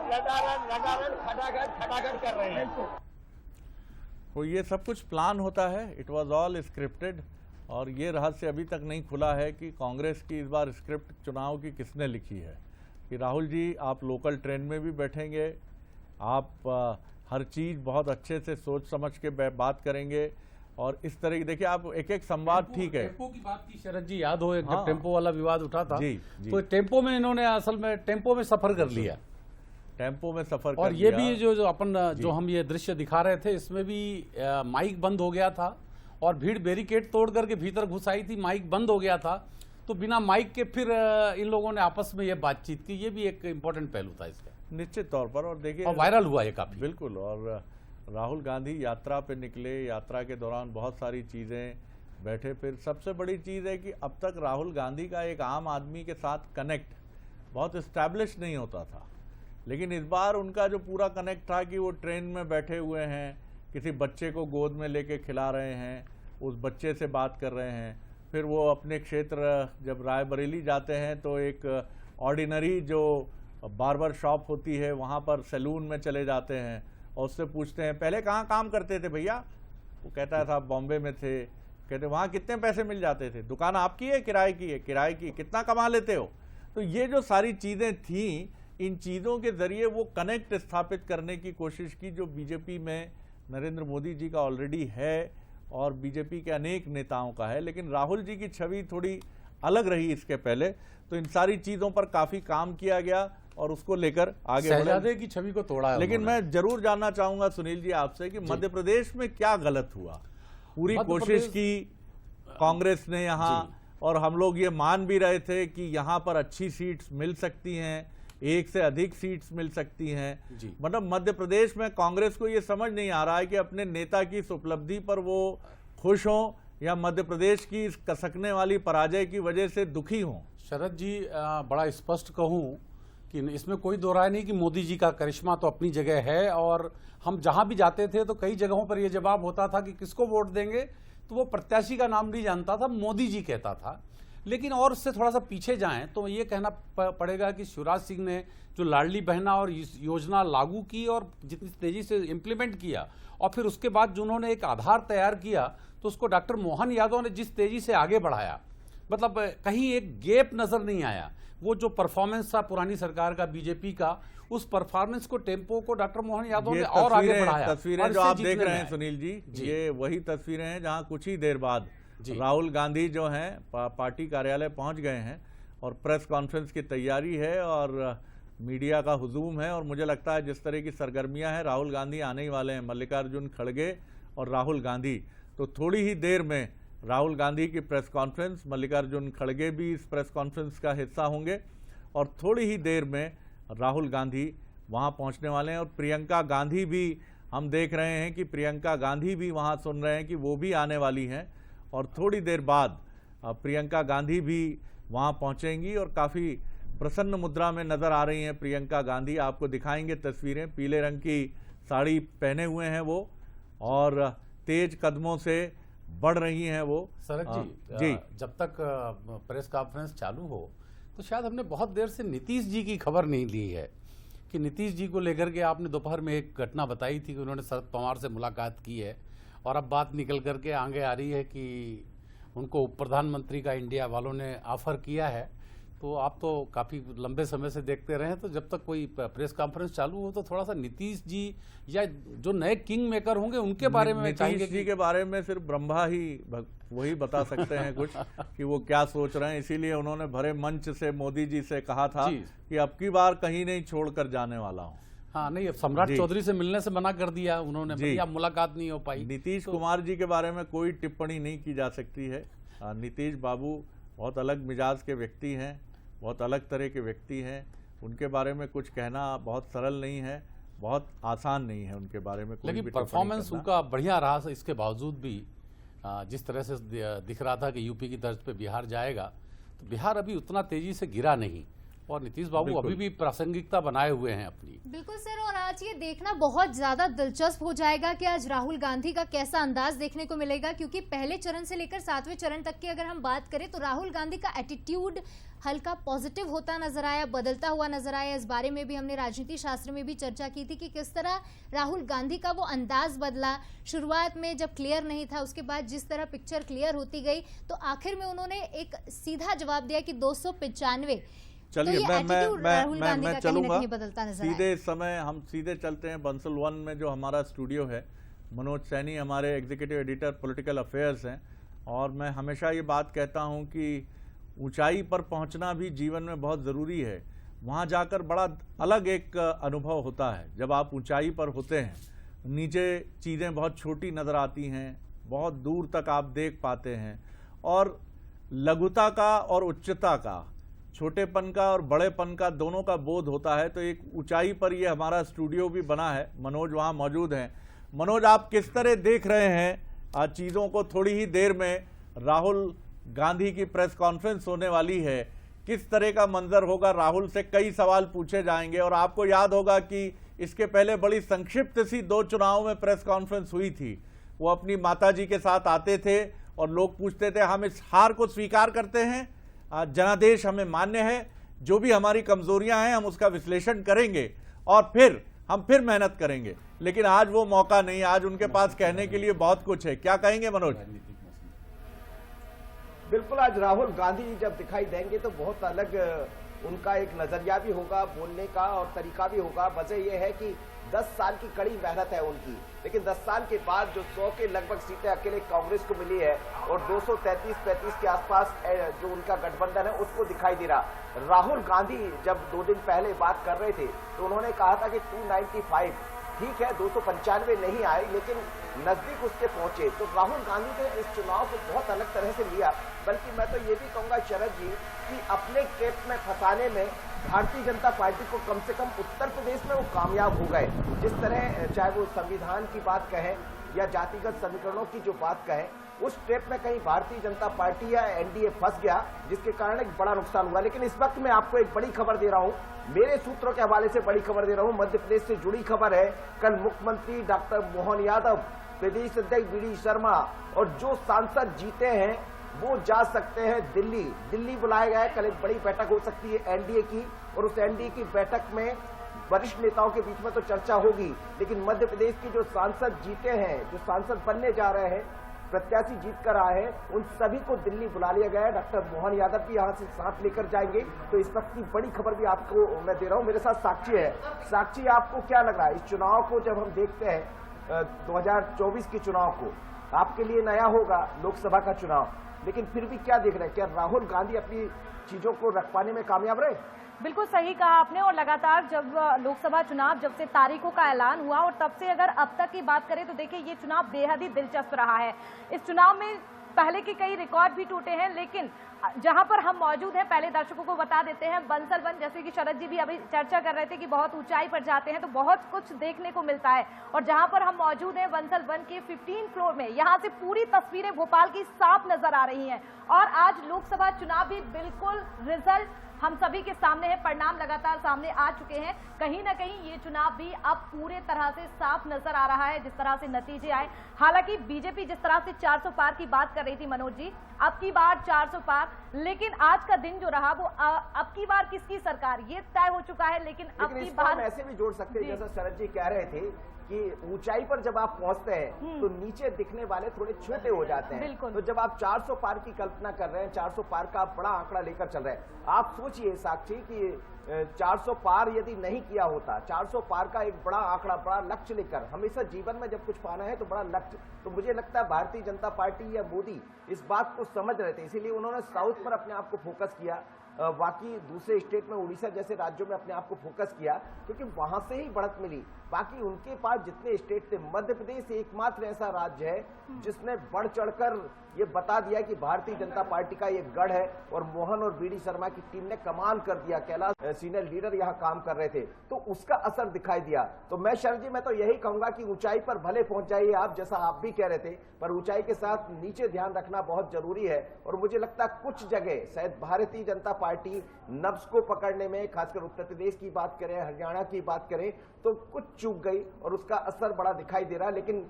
खटाखट कर रहे हैं। तो ये सब कुछ प्लान होता है, इट वॉज ऑल स्क्रिप्टेड। और ये रहस्य अभी तक नहीं खुला है कि कांग्रेस की इस बार स्क्रिप्ट चुनाव की किसने लिखी है। कि राहुल जी आप लोकल ट्रेन में भी बैठेंगे, आप हर चीज़ बहुत अच्छे से सोच समझ के बात करेंगे, और इस तरह की देखिए आप एक संवाद, ठीक है। टेम्पो की बात की शरद जी, याद हो जब टेम्पो वाला विवाद उठा था जी। तो टेम्पो में इन्होंने असल में टेम्पो में सफर कर लिया, टेम्पो में सफर और ये भी जो हम ये दृश्य दिखा रहे थे, इसमें भी माइक बंद हो गया था और भीड़ बैरिकेड तोड़ करके भीतर घुस आई थी, माइक बंद हो गया था, तो बिना माइक के फिर इन लोगों ने आपस में ये बातचीत की। ये भी एक इम्पोर्टेंट पहलू था इसका, निश्चित तौर पर। और देखिए वायरल हुआ ये काफी, बिल्कुल। और राहुल गांधी यात्रा पे निकले, यात्रा के दौरान बहुत सारी चीज़ें बैठे। फिर सबसे बड़ी चीज़ है कि अब तक राहुल गांधी का एक आम आदमी के साथ कनेक्ट बहुत इस्टेब्लिश नहीं होता था, लेकिन इस बार उनका जो पूरा कनेक्ट था कि वो ट्रेन में बैठे हुए हैं, किसी बच्चे को गोद में लेके खिला रहे हैं, उस बच्चे से बात कर रहे हैं। फिर वो अपने क्षेत्र जब रायबरेली जाते हैं तो एक ऑर्डिनरी जो बार्बर शॉप होती है वहाँ पर सैलून में चले जाते हैं और उससे पूछते हैं पहले कहाँ काम करते थे भैया, वो कहता था बॉम्बे में थे। कहते वहाँ कितने पैसे मिल जाते थे, दुकान आपकी है किराए की है, किराए की, कितना कमा लेते हो। तो ये जो सारी चीज़ें थी इन चीज़ों के जरिए वो कनेक्ट स्थापित करने की कोशिश की जो बीजेपी में नरेंद्र मोदी जी का ऑलरेडी है और बीजेपी के अनेक नेताओं का है, लेकिन राहुल जी की छवि थोड़ी अलग रही इसके पहले। तो इन सारी चीज़ों पर काफ़ी काम किया गया और उसको लेकर आगे शहजादे की छवि को तोड़ा है। लेकिन मैं जरूर जानना चाहूंगा सुनील जी आपसे कि मध्य प्रदेश में क्या गलत हुआ? पूरी कोशिश की कांग्रेस ने यहाँ, और हम लोग ये मान भी रहे थे कि यहाँ पर अच्छी सीट्स मिल सकती हैं, एक से अधिक सीट्स मिल सकती हैं। मतलब मध्य प्रदेश में कांग्रेस को ये समझ नहीं आ रहा है कि अपने नेता की इस उपलब्धि पर वो खुश हों या मध्य प्रदेश की इस कसकने वाली पराजय की वजह से दुखी हों। शरद जी, बड़ा स्पष्ट कहूं कि इसमें कोई दो राय नहीं कि मोदी जी का करिश्मा तो अपनी जगह है, और हम जहां भी जाते थे तो कई जगहों पर यह जवाब होता था कि किसको वोट देंगे, तो वो प्रत्याशी का नाम नहीं जानता था, मोदी जी कहता था। लेकिन और उससे थोड़ा सा पीछे जाएं तो ये कहना पड़ेगा कि शिवराज सिंह ने जो लाडली बहना और योजना लागू की और जितनी तेजी से इम्प्लीमेंट किया, और फिर उसके बाद जो उन्होंने एक आधार तैयार किया तो उसको डॉक्टर मोहन यादव ने जिस तेजी से आगे बढ़ाया, मतलब कहीं एक गैप नजर नहीं आया। वो जो परफॉर्मेंस था पुरानी सरकार का, बीजेपी का, उस परफॉर्मेंस को, टेम्पो को डॉक्टर मोहन यादव ने और आगे बढ़ाया। तस्वीरें जो आप देख रहे हैं सुनील जी, ये वही तस्वीरें हैं जहां कुछ ही देर बाद राहुल गांधी जो हैं पार्टी कार्यालय पहुंच गए हैं और प्रेस कॉन्फ्रेंस की तैयारी है और मीडिया का हुजूम है। और मुझे लगता है जिस तरह की सरगर्मियां हैं, राहुल गांधी आने ही वाले हैं, मल्लिकार्जुन खड़गे और राहुल गांधी। तो थोड़ी ही देर में राहुल गांधी की प्रेस कॉन्फ्रेंस, मल्लिकार्जुन खड़गे भी इस प्रेस कॉन्फ्रेंस का हिस्सा होंगे और थोड़ी ही देर में राहुल गांधी वहां पहुंचने वाले हैं। और प्रियंका गांधी भी हम देख रहे हैं कि प्रियंका गांधी भी वहां सुन रहे हैं कि वो भी आने वाली हैं और थोड़ी देर बाद प्रियंका गांधी भी वहां पहुंचेंगी और काफ़ी प्रसन्न मुद्रा में नजर आ रही हैं प्रियंका गांधी। आपको दिखाएंगे तस्वीरें, पीले रंग की साड़ी पहने हुए हैं वो और तेज कदमों से बढ़ रही हैं वो। शरद जी, जब तक प्रेस कॉन्फ्रेंस चालू हो तो शायद हमने बहुत देर से नीतीश जी की खबर नहीं ली है कि नीतीश जी को लेकर के आपने दोपहर में एक घटना बताई थी कि उन्होंने शरद पवार से मुलाकात की है, और अब बात निकल करके आगे आ रही है कि उनको उप प्रधानमंत्री का इंडिया वालों ने ऑफर किया है। तो आप तो काफ़ी लंबे समय से देखते रहे, तो जब तक कोई प्रेस कॉन्फ्रेंस चालू हो तो थोड़ा सा नीतीश जी या जो नए किंग मेकर होंगे उनके बारे में नीतीश जी के बारे में सिर्फ ब्रह्मा ही वही बता सकते हैं कुछ कि वो क्या सोच रहे हैं। इसीलिए उन्होंने भरे मंच से मोदी जी से कहा था कि अब की बार कहीं नहीं छोड़कर जाने वाला हूँ। हाँ, नहीं, अब सम्राट चौधरी से मिलने से मना कर दिया उन्होंने, भैया मुलाकात नहीं हो पाई। नीतीश कुमार जी के बारे में कोई टिप्पणी नहीं की जा सकती है। नीतीश बाबू बहुत अलग मिजाज के व्यक्ति हैं, बहुत अलग तरह के व्यक्ति हैं। उनके बारे में कुछ कहना बहुत सरल नहीं है, बहुत आसान नहीं है उनके बारे में कोई भी। लेकिन परफॉर्मेंस उनका बढ़िया रहा, इसके बावजूद भी जिस तरह से दिख रहा था कि यूपी की तर्ज पे बिहार जाएगा, तो बिहार अभी उतना तेजी से गिरा नहीं और नीतीश बाबू अभी भी प्रासंगिकता बनाए हुए हैं अपनी। बिल्कुल सर, और आज ये देखना बहुत ज्यादा दिलचस्प हो जाएगा कि आज राहुल गांधी का कैसा अंदाज देखने को मिलेगा, क्योंकि पहले चरण से लेकर 7वें चरण तक की अगर हम बात करें तो राहुल गांधी का एटीट्यूड हल्का पॉजिटिव होता नजर आया, बदलता हुआ नजर आया। इस बारे में भी हमने राजनीति शास्त्र में भी चर्चा की थी कि किस तरह राहुल गांधी का वो अंदाज बदला। शुरुआत में जब क्लियर नहीं था, उसके बाद जिस तरह पिक्चर क्लियर होती गई तो आखिर में उन्होंने एक सीधा जवाब दिया कि 295। चलिए मैं चलूंगा सीधे। इस समय हम सीधे चलते हैं बंसल वन में जो हमारा स्टूडियो है। मनोज सैनी हमारे एग्जीक्यूटिव एडिटर पॉलिटिकल अफेयर्स हैं और मैं हमेशा ये बात कहता हूं कि ऊंचाई पर पहुंचना भी जीवन में बहुत ज़रूरी है। वहां जाकर बड़ा अलग एक अनुभव होता है। जब आप ऊंचाई पर होते हैं, नीचे चीज़ें बहुत छोटी नज़र आती हैं, बहुत दूर तक आप देख पाते हैं और लघुता का और उच्चता का, छोटेपन का और बड़ेपन का दोनों का बोध होता है। तो एक ऊंचाई पर ये हमारा स्टूडियो भी बना है। मनोज वहाँ मौजूद हैं। मनोज, आप किस तरह देख रहे हैं आज चीज़ों को? थोड़ी ही देर में राहुल गांधी की प्रेस कॉन्फ्रेंस होने वाली है, किस तरह का मंजर होगा? राहुल से कई सवाल पूछे जाएंगे और आपको याद होगा कि इसके पहले बड़ी संक्षिप्त सी 2 चुनाव में प्रेस कॉन्फ्रेंस हुई थी। वो अपनी माताजी के साथ आते थे और लोग पूछते थे हम इस हार को स्वीकार करते हैं, जनादेश हमें मान्य है, जो भी हमारी कमजोरियां हैं हम उसका विश्लेषण करेंगे और फिर हम मेहनत करेंगे। लेकिन आज वो मौका नहीं, आज उनके पास कहने के लिए बहुत कुछ है। क्या कहेंगे मनोज? बिल्कुल, आज राहुल गांधी जब दिखाई देंगे तो बहुत अलग उनका एक नजरिया भी होगा बोलने का और तरीका भी होगा। वजह यह है कि 10 साल की कड़ी मेहनत है उनकी, लेकिन 10 साल के बाद जो 100 के लगभग सीटें अकेले कांग्रेस को मिली है और 233-35 के आसपास जो उनका गठबंधन है उसको दिखाई दे रहा। राहुल गांधी जब 2 दिन पहले बात कर रहे थे तो उन्होंने कहा था कि 295 ठीक है, 295 नहीं आए लेकिन नजदीक उसके पहुंचे। तो राहुल गांधी ने इस चुनाव को बहुत अलग तरह से लिया, बल्कि मैं तो ये भी कहूंगा शरद जी कि अपने ट्रैप में फंसाने में भारतीय जनता पार्टी को कम से कम उत्तर प्रदेश में वो कामयाब हो गए। जिस तरह चाहे वो संविधान की बात कहें या जातिगत समीकरणों की जो बात कहें, उस ट्रैप में कहीं भारतीय जनता पार्टी या एनडीए फंस गया, जिसके कारण एक बड़ा नुकसान हुआ। लेकिन इस वक्त मैं आपको एक बड़ी खबर दे रहा हूं, मेरे सूत्रों के हवाले से बड़ी खबर दे रहा हूं, मध्य प्रदेश से जुड़ी खबर है। कल मुख्यमंत्री डॉक्टर मोहन यादव, प्रदेश अध्यक्ष वी डी शर्मा और जो सांसद जीते हैं वो जा सकते हैं दिल्ली। दिल्ली बुलाया गया है, कल एक बड़ी बैठक हो सकती है एनडीए की, और उस एनडीए की बैठक में वरिष्ठ नेताओं के बीच में तो चर्चा होगी, लेकिन मध्य प्रदेश की जो सांसद जीते हैं, जो सांसद बनने जा रहे हैं, प्रत्याशी जीत कर आए हैं, उन सभी को दिल्ली बुला लिया गया है। डॉक्टर मोहन यादव भी यहाँ से साथ लेकर जाएंगे। तो इस वक्त की बड़ी खबर भी आपको मैं दे रहा हूँ। मेरे साथ साक्षी है। साक्षी, आपको क्या लग रहा है इस चुनाव को? जब हम देखते हैं 2024 के चुनाव को, आपके लिए नया होगा लोकसभा का चुनाव, लेकिन फिर भी क्या देख रहे हैं, क्या राहुल गांधी अपनी चीजों को रख पाने में कामयाब रहे? बिल्कुल सही कहा आपने। और लगातार जब लोकसभा चुनाव, जब से तारीखों का ऐलान हुआ और तब से अगर अब तक की बात करें तो देखिए ये चुनाव बेहद ही दिलचस्प रहा है। इस चुनाव में पहले के कई रिकॉर्ड भी टूटे हैं, लेकिन जहां पर हम मौजूद हैं, पहले दर्शकों को बता देते हैं, बंसल वन, जैसे कि शरद जी भी अभी चर्चा कर रहे थे कि बहुत ऊंचाई पर जाते हैं तो बहुत कुछ देखने को मिलता है। और जहां पर हम मौजूद हैं बंसल वन के 15 फ्लोर में, यहां से पूरी तस्वीरें भोपाल की साफ नजर आ रही हैं। और आज लोकसभा चुनाव भी बिल्कुल रिजल्ट हम सभी के सामने है, परिणाम लगातार सामने आ चुके हैं। कहीं ना कहीं ये चुनाव भी अब पूरे तरह से साफ नजर आ रहा है, जिस तरह से नतीजे आए। हालांकि बीजेपी जिस तरह से 400 पार की बात कर रही थी मनोज जी, अब की बार 400 पार, लेकिन आज का दिन जो रहा वो अब की बार किसकी सरकार ये तय हो चुका है। लेकिन अब की बार ऐसे भी जोड़ सकते हैं, जैसा शरद जी कह रहे थे कि ऊंचाई पर जब आप पहुंचते हैं तो नीचे दिखने वाले थोड़े छोटे हो जाते हैं। तो जब आप 400 पार की कल्पना कर रहे हैं, 400 पार का आप बड़ा आंकड़ा लेकर चल रहे हैं, आप सोचिए साक्षी कि 400 पार यदि नहीं किया होता, 400 पार का एक बड़ा आंकड़ा, बड़ा लक्ष्य लेकर, हमेशा जीवन में जब कुछ पाना है तो बड़ा लक्ष्य, तो मुझे लगता है भारतीय जनता पार्टी या मोदी इस बात को समझ रहे थे, इसीलिए उन्होंने साउथ पर अपने आप को फोकस किया, बाकी दूसरे स्टेट में उड़ीसा जैसे राज्यों में अपने आप को फोकस किया, क्योंकि वहां से ही बढ़त मिली। बाकी उनके पास जितने स्टेट थे, मध्य प्रदेश एकमात्र ऐसा राज्य है जिसने बढ़ चढ़कर ये बता दिया कि भारतीय जनता पार्टी का ये गढ़ है, और मोहन और वी डी शर्मा की टीम ने कमाल कर दिया। कैलाश सीनियर लीडर यहाँ काम कर रहे थे, तो उसका असर दिखाई दिया। तो मैं शरद जी, मैं तो यही कहूंगा कि ऊंचाई पर भले पहुंच जाइए आप, जैसा आप भी कह रहे थे, पर ऊंचाई के साथ नीचे ध्यान रखना बहुत जरूरी है। और मुझे लगता है कुछ जगह शायद भारतीय जनता पार्टी नब्ज को पकड़ने में, खासकर उत्तर प्रदेश की बात करें, हरियाणा की बात करें, तो कुछ चूक गई और उसका असर बड़ा दिखाई दे रहा है। लेकिन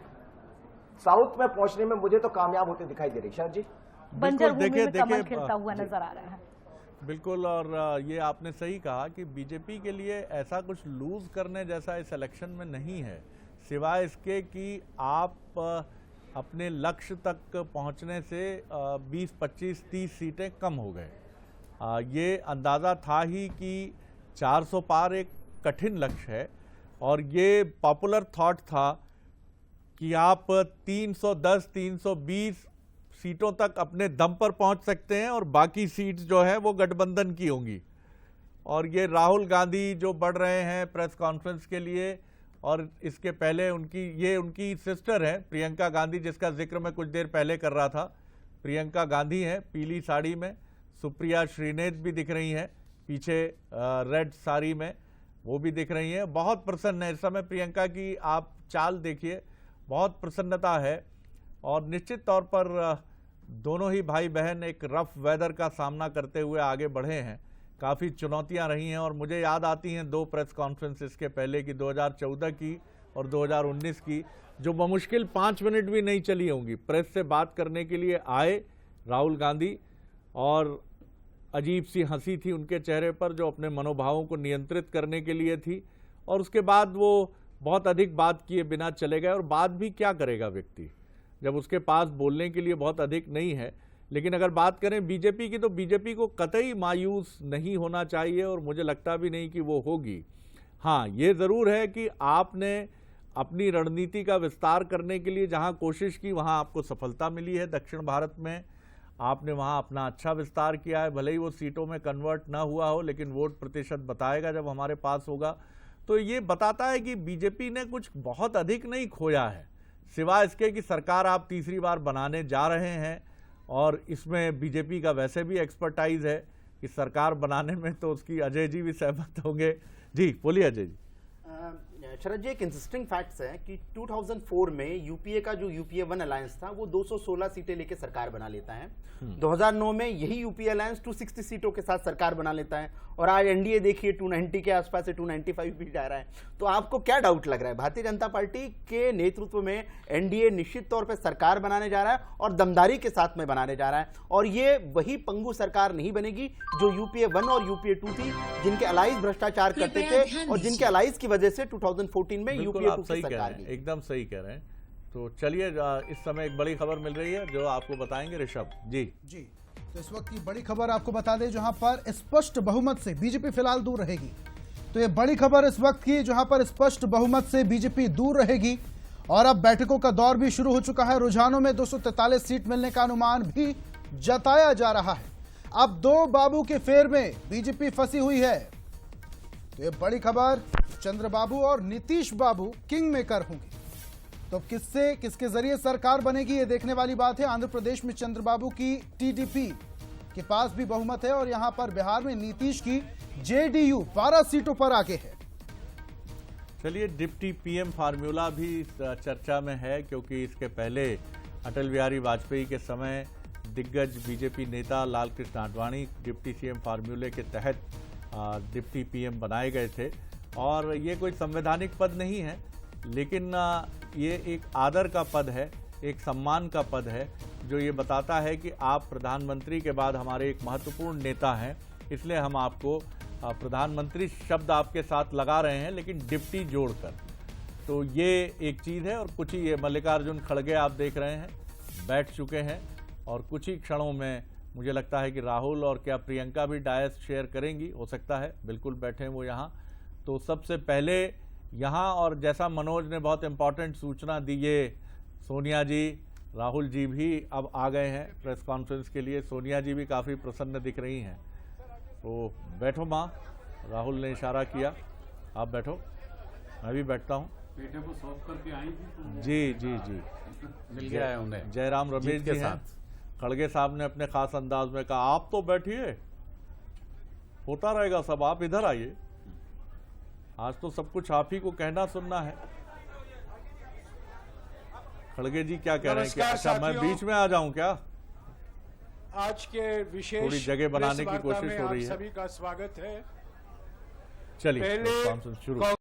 साउथ में पहुंचने में मुझे तो कामयाब होते दिखाई दे रही। शरद जी, बंजर भूमि में कमल खिलता हुआ नजर आ रहा है। बिल्कुल, और ये आपने सही कहा कि बीजेपी के लिए ऐसा कुछ लूज करने जैसा इस इलेक्शन में नहीं है, सिवाय इसके कि आप अपने लक्ष्य तक पहुंचने से 20, 25, 30 सीटें कम हो गए। ये अंदाज़ा था ही कि 400 पार एक कठिन लक्ष्य है, और ये पॉपुलर थॉट था कि आप 310, 320 सीटों तक अपने दम पर पहुंच सकते हैं और बाकी सीट्स जो है वो गठबंधन की होंगी। और ये राहुल गांधी जो बढ़ रहे हैं प्रेस कॉन्फ्रेंस के लिए, और इसके पहले उनकी सिस्टर है प्रियंका गांधी, जिसका जिक्र मैं कुछ देर पहले कर रहा था। प्रियंका गांधी हैं पीली साड़ी में, सुप्रिया श्रीनेत भी दिख रही हैं पीछे रेड साड़ी में, वो भी दिख रही हैं, बहुत प्रसन्न है इस समय। प्रियंका की आप चाल देखिए, बहुत प्रसन्नता है। और निश्चित तौर पर दोनों ही भाई बहन एक रफ वेदर का सामना करते हुए आगे बढ़े हैं। काफ़ी चुनौतियां रही हैं, और मुझे याद आती हैं 2 प्रेस कॉन्फ्रेंसेस के पहले की, 2014 की और 2019 की, जो बमुश्किल 5 मिनट भी नहीं चली होंगी। प्रेस से बात करने के लिए आए राहुल गांधी, और अजीब सी हंसी थी उनके चेहरे पर, जो अपने मनोभावों को नियंत्रित करने के लिए थी, और उसके बाद वो बहुत अधिक बात किए बिना चले गए। और बात भी क्या करेगा व्यक्ति जब उसके पास बोलने के लिए बहुत अधिक नहीं है। लेकिन अगर बात करें बीजेपी की, तो बीजेपी को कतई मायूस नहीं होना चाहिए और मुझे लगता भी नहीं कि वो होगी। हाँ, ये ज़रूर है कि आपने अपनी रणनीति का विस्तार करने के लिए जहां कोशिश की वहां आपको सफलता मिली है। दक्षिण भारत में आपने वहां अपना अच्छा विस्तार किया है, भले ही वो सीटों में कन्वर्ट ना हुआ हो, लेकिन वोट प्रतिशत बताएगा जब हमारे पास होगा। तो ये बताता है कि बीजेपी ने कुछ बहुत अधिक नहीं खोया है, सिवाय इसके कि सरकार आप तीसरी बार बनाने जा रहे हैं और इसमें बीजेपी का वैसे भी एक्सपर्टाइज है कि सरकार बनाने में, तो उसकी अजय जी भी सहमत होंगे। जी बोलिए अजय जी। शरद जी, एक इंटरेस्टिंग फैक्ट्स है कि 2004 में यूपीए का जो यूपीए 1 अलायंस था वो 216 सीटें लेके सरकार बना लेता है। 2009 में यही यूपीए अलायंस 260 सीटों के साथ सरकार बना लेता है और आज एनडीए देखिए 290 के आसपास से 295 भी जा रहा है। तो आपको क्या डाउट लग रहा है? भारतीय जनता पार्टी के नेतृत्व में एनडीए निश्चित तौर पर सरकार बनाने जा रहा है और दमदारी के साथ में बनाने जा रहा है, और ये वही पंगु सरकार नहीं बनेगी जो यूपीए 1 और यूपीए 2 थी, जिनके अलाइज भ्रष्टाचार करते थे और जिनके अलाइज की वजह से 2014 में यूपीए 2 की सरकार की। एकदम सही कह रहे हैं। तो चलिए, इस समय एक बड़ी खबर मिल रही है जो आपको बताएंगे ऋषभ जी। तो इस वक्त की बड़ी खबर आपको बता दें, जहां पर स्पष्ट बहुमत से बीजेपी फिलहाल दूर रहेगी। तो ये बड़ी खबर इस वक्त की, जहां पर स्पष्ट बहुमत से बीजेपी दूर रहेगी और अब बैठकों का दौर भी शुरू हो चुका है। रुझानों में 243 सीट मिलने का अनुमान भी जताया जा रहा है। अब 2 बाबू के फेर में बीजेपी फंसी हुई है। तो ये बड़ी खबर, चंद्रबाबू और नीतीश बाबू किंग मेकर होंगे। तो किसके जरिए सरकार बनेगी, ये देखने वाली बात है। आंध्र प्रदेश में चंद्रबाबू की टीडीपी के पास भी बहुमत है और यहां पर बिहार में नीतीश की जेडीयू 12 सीटों पर आगे है। चलिए, डिप्टी पीएम फार्मूला भी चर्चा में है, क्योंकि इसके पहले अटल बिहारी वाजपेयी के समय दिग्गज बीजेपी नेता लाल कृष्ण आडवाणी डिप्टी सीएम फार्मूले के तहत डिप्टी पीएम बनाए गए थे। और ये कोई संवैधानिक पद नहीं है, लेकिन ये एक आदर का पद है, एक सम्मान का पद है, जो ये बताता है कि आप प्रधानमंत्री के बाद हमारे एक महत्वपूर्ण नेता हैं, इसलिए हम आपको प्रधानमंत्री शब्द आपके साथ लगा रहे हैं, लेकिन डिप्टी जोड़कर। तो ये एक चीज़ है। और कुछ ही, ये मल्लिकार्जुन खड़गे आप देख रहे हैं बैठ चुके हैं और कुछ ही क्षणों में मुझे लगता है कि राहुल और क्या प्रियंका भी डायस शेयर करेंगी, हो सकता है, बिल्कुल बैठे हैं वो यहाँ। तो सबसे पहले यहाँ, और जैसा मनोज ने बहुत इंपॉर्टेंट सूचना दी, ये सोनिया जी, राहुल जी भी अब आ गए हैं प्रेस कॉन्फ्रेंस के लिए। सोनिया जी भी काफ़ी प्रसन्न दिख रही हैं। तो बैठो माँ, राहुल ने इशारा किया, आप बैठो, मैं भी बैठता हूँ। बेटे को सौंप करके आई थी। जी जी जी, मिल गया है उन्हें। जयराम रमेश जी हैं। खड़गे साहब ने अपने खास अंदाज में कहा, आप तो बैठिए, होता रहेगा सब, आप इधर आइए, आज तो सब कुछ आप ही को कहना सुनना है। खड़गे जी क्या कह रहे हैं कि अच्छा मैं बीच में आ जाऊं क्या? आज के विशेष थोड़ी जगह बनाने की कोशिश हो रही है। सभी का स्वागत है। चलिए, शुरू।